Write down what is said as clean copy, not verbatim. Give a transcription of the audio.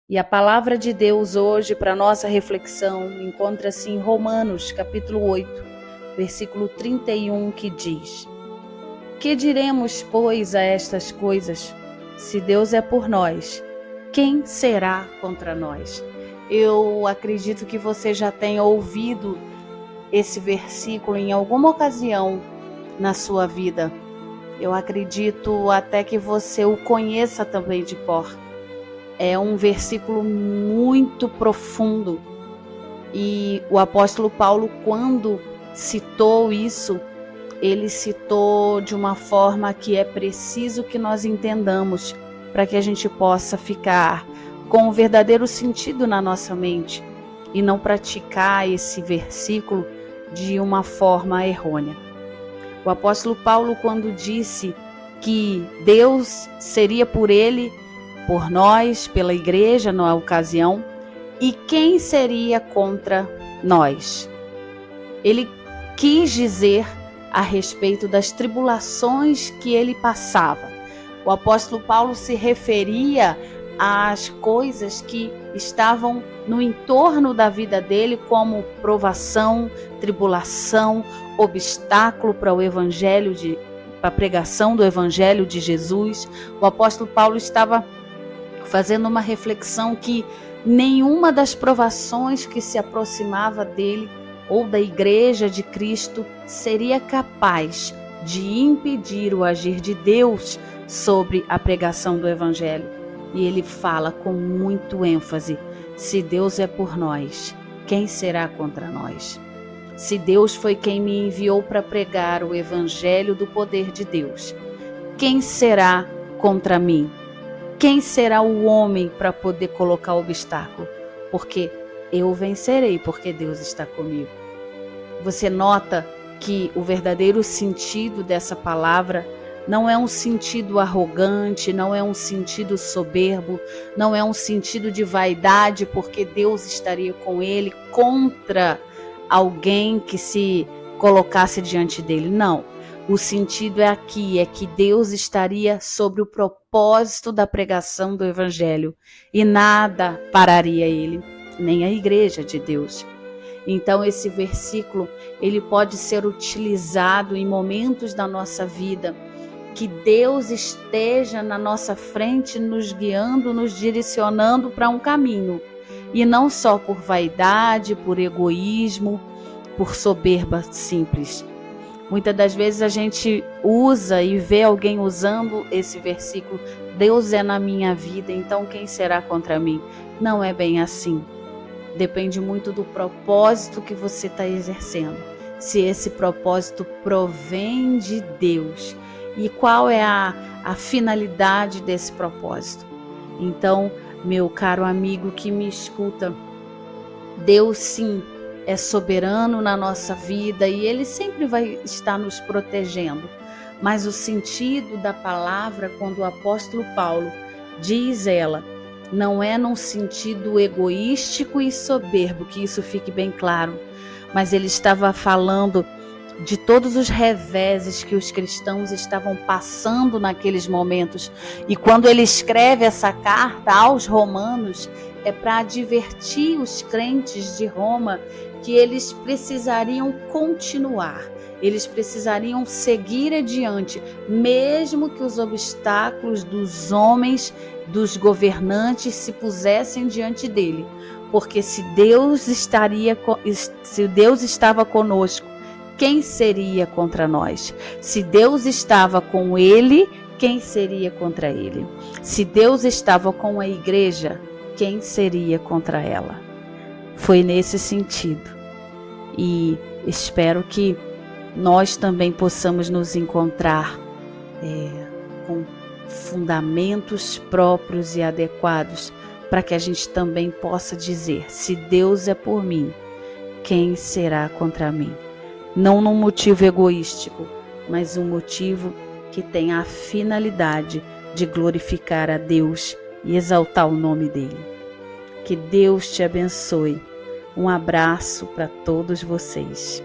E a palavra de Deus hoje para nossa reflexão encontra-se em Romanos, capítulo 8, versículo 31, que diz: Que diremos, pois, a estas coisas? Se Deus é por nós, quem será contra nós? Eu acredito que você já tenha ouvido esse versículo em alguma ocasião na sua vida. Eu acredito até que você o conheça também de cor. É um versículo muito profundo e o apóstolo Paulo, quando citou isso, ele citou de uma forma que é preciso que nós entendamos para que a gente possa ficar com o verdadeiro sentido na nossa mente e não praticar esse versículo de uma forma errônea. O apóstolo Paulo, quando disse que Deus seria por ele, por nós, pela igreja na ocasião, e quem seria contra nós? Ele quis dizer a respeito das tribulações que ele passava. O apóstolo Paulo se referia às coisas que estavam no entorno da vida dele, como provação, tribulação, obstáculo para o evangelho, para a pregação do evangelho de Jesus. O apóstolo Paulo estava fazendo uma reflexão que nenhuma das provações que se aproximava dele ou da igreja de Cristo seria capaz de impedir o agir de Deus sobre a pregação do evangelho. E ele fala com muito ênfase: se Deus é por nós, quem será contra nós? Se Deus foi quem me enviou para pregar o evangelho do poder de Deus, quem será contra mim? Quem será o homem para poder colocar obstáculo? Porque eu vencerei, porque Deus está comigo. Você nota que o verdadeiro sentido dessa palavra não é um sentido arrogante, não é um sentido soberbo, não é um sentido de vaidade, porque Deus estaria com ele contra alguém que se colocasse diante dele. Não. O sentido é aqui, é que Deus estaria sobre o propósito da pregação do evangelho e nada pararia ele, nem a igreja de Deus. Então esse versículo, ele pode ser utilizado em momentos da nossa vida, que Deus esteja na nossa frente, nos guiando, nos direcionando para um caminho, e não só por vaidade, por egoísmo, por soberba simples. Muitas das vezes a gente usa e vê alguém usando esse versículo: Deus é na minha vida, então quem será contra mim? Não é bem assim. Depende muito do propósito que você está exercendo. Se esse propósito provém de Deus e qual é a finalidade desse propósito. Então, meu caro amigo que me escuta, Deus sim é soberano na nossa vida e Ele sempre vai estar nos protegendo. Mas o sentido da palavra, quando o apóstolo Paulo diz ela, não é num sentido egoístico e soberbo, que isso fique bem claro, mas ele estava falando de todos os reveses que os cristãos estavam passando naqueles momentos. E quando ele escreve essa carta aos romanos, é para advertir os crentes de Roma que eles precisariam continuar, eles precisariam seguir adiante, mesmo que os obstáculos dos homens, dos governantes se pusessem diante dele, porque se Deus estava conosco, quem seria contra nós? Se Deus estava com ele, quem seria contra ele? Se Deus estava com a igreja, quem seria contra ela? Foi nesse sentido. E espero que nós também possamos nos encontrar com fundamentos próprios e adequados para que a gente também possa dizer: se Deus é por mim, quem será contra mim? Não num motivo egoístico, mas um motivo que tem a finalidade de glorificar a Deus e exaltar o nome dele. Que Deus te abençoe. Um abraço para todos vocês.